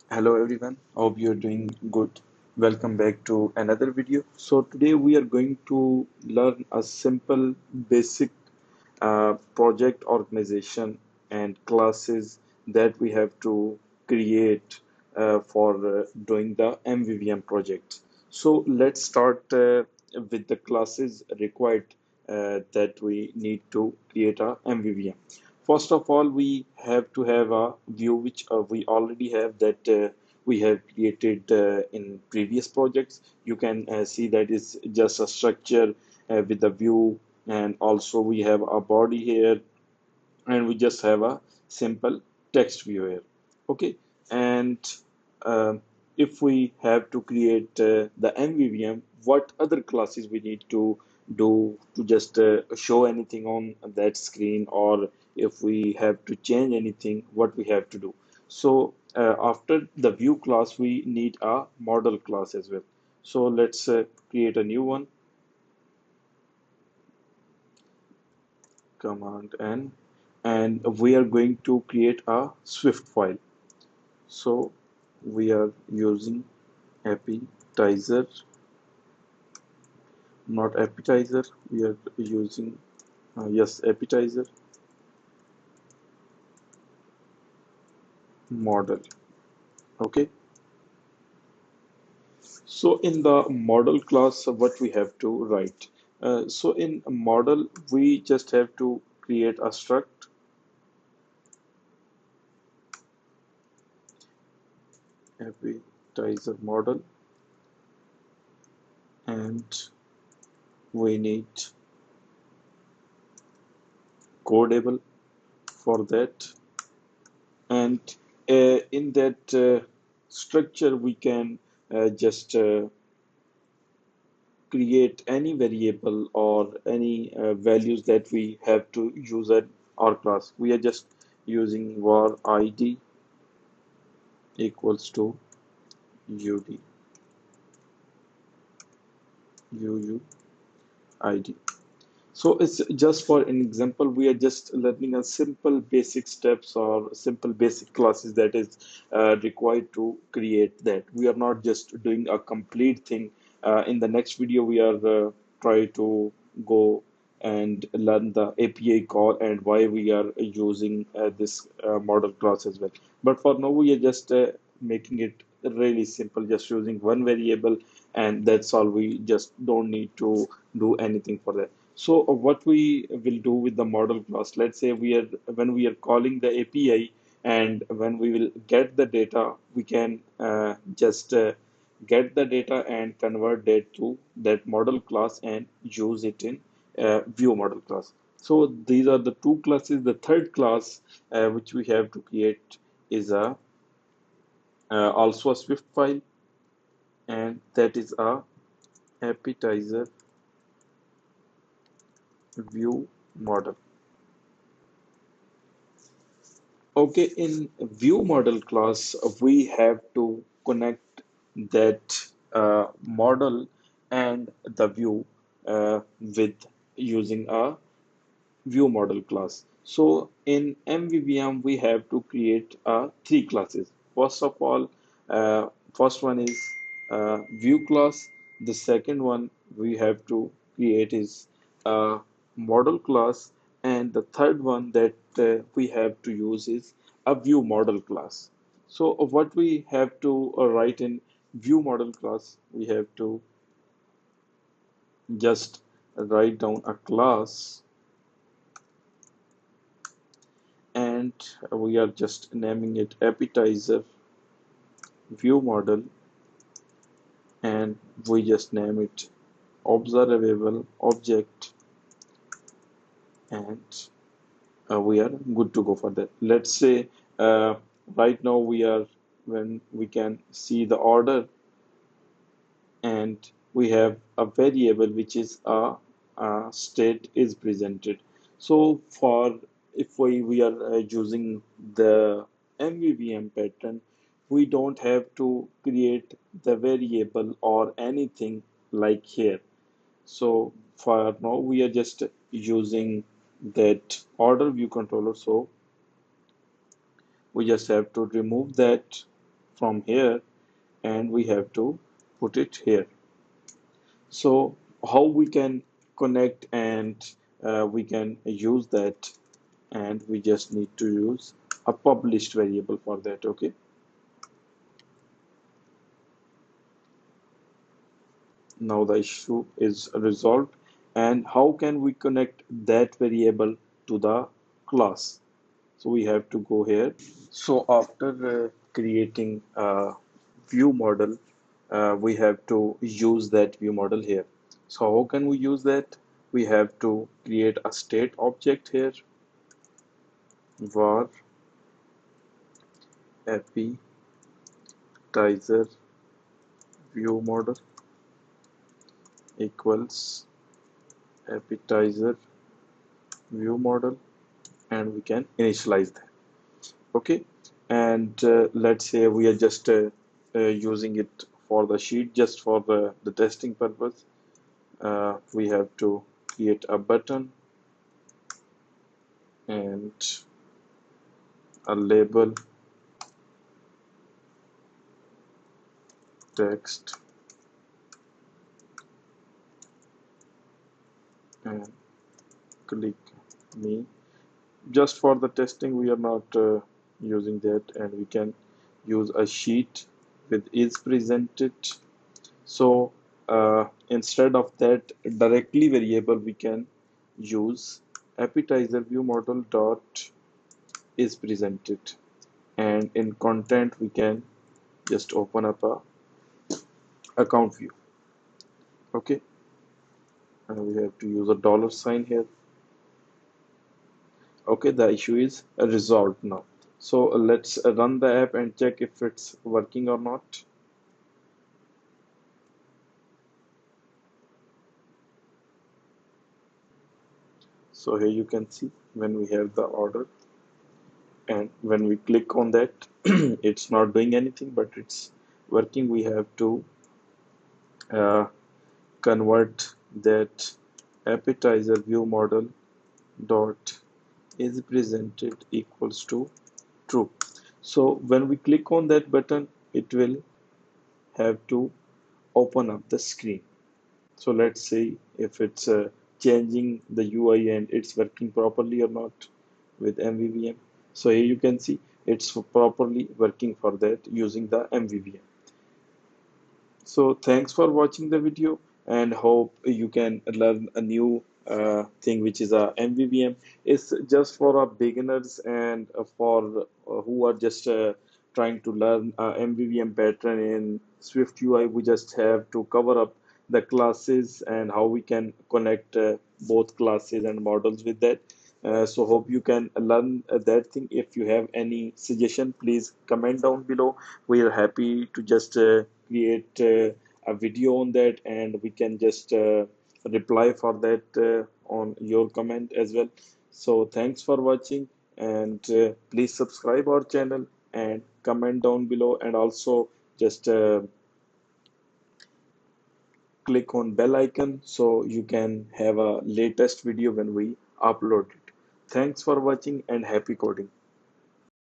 Hello everyone, hope you're doing good. Welcome back to another video. So today we are going to learn a simple basic project organization and classes that we have to create for doing the MVVM project. So let's start with the classes required that we need to create a MVVM. First of all, we have to have a view which we already have that we have created in previous projects. You can see that is just a structure with a view, and also we have a body here, and we just have a simple text view here. Okay, and um if we have to create the MVVM, what other classes we need to do to just show anything on that screen, or if we have to change anything, what we have to do. So after the view class, we need a model class as well. So let's create a new one. Command N, and we are going to create a Swift file. So we are using appetizer, not appetizer. We are using yes, appetizer model. Okay. So in the model class, what we have to write? So in a model, we just have to create a struct appetizer model, and we need codable for that. And in that structure, we can just create any variable or any values that we have to use at our class. We are just using var id equals to ud uuid. So it's just for an example, we are just learning a simple basic steps or simple basic classes that is required to create that. We are not just doing a complete thing. In the next video, we are try to go and learn the API call and why we are using this model class as well. But for now, we are just making it really simple, just using one variable, and that's all. We just don't need to do anything for that. So what we will do with the model class, let's say we are when we are calling the API, and when we will get the data, we can just get the data and convert that to that model class and use it in view model class. So these are the two classes. The third class which we have to create is a also a Swift file, and that is a appetizer view model. Okay, in view model class, we have to connect that model and the view with using a view model class. So in MVVM, we have to create three classes. First of all, first one is view class. The second one we have to create is model class, and the third one that we have to use is a view model class. So what we have to write in view model class, we have to just write down a class, and we are just naming it appetizer view model, and we just name it observable object, and we are good to go for that. Let's say right now we are when we can see the order, and we have a variable which is a state is presented. So for if we are using the MVVM pattern, we don't have to create the variable or anything like here. So for now we are just using that order view controller. So we just have to remove that, from here and we have to put it here. So how we can connect and we can use that, and we just need to use a published variable for that. Okay, now the issue is resolved. And how can we connect that variable to the class? So we have to go here. So after creating a view model, we have to use that view model here. So how can we use that? We have to create a state object here, var appetizer view model equals appetizer view model, and we can initialize that. Okay, and let's say we are just using it for the sheet, just for the testing purpose. We have to create a button and a label, text, and click me. Just for the testing, we are not using that, and we can use a sheet with is presented. So instead of that directly variable, we can use appetizer view model dot is presented, and in content we can just open up a account view. Okay, and we have to use a dollar sign here. Okay, the issue is resolved now. So let's run the app and check if it's working or not. So here you can see when we have the order, and when we click on that it's not doing anything, but it's working. We have to uh, convert that appetizer view model dot is presented equals to true. So when we click on that button, it will have to open up the screen. So let's see if it's changing the UI and it's working properly or not with MVVM. So here you can see it's properly working for that using the MVVM. So thanks for watching the video, and hope you can learn a new thing, which is a MVVM. It's just for our beginners and for who are just trying to learn MVVM pattern in SwiftUI. We just have to cover up the classes and how we can connect both classes and models with that. So hope you can learn that thing. If you have any suggestion, please comment down below. We are happy to just create a video on that, and we can just reply for that on your comment as well. So thanks for watching, and please subscribe our channel and comment down below, and also just click on bell icon so you can have a latest video when we upload it. Thanks for watching and happy coding.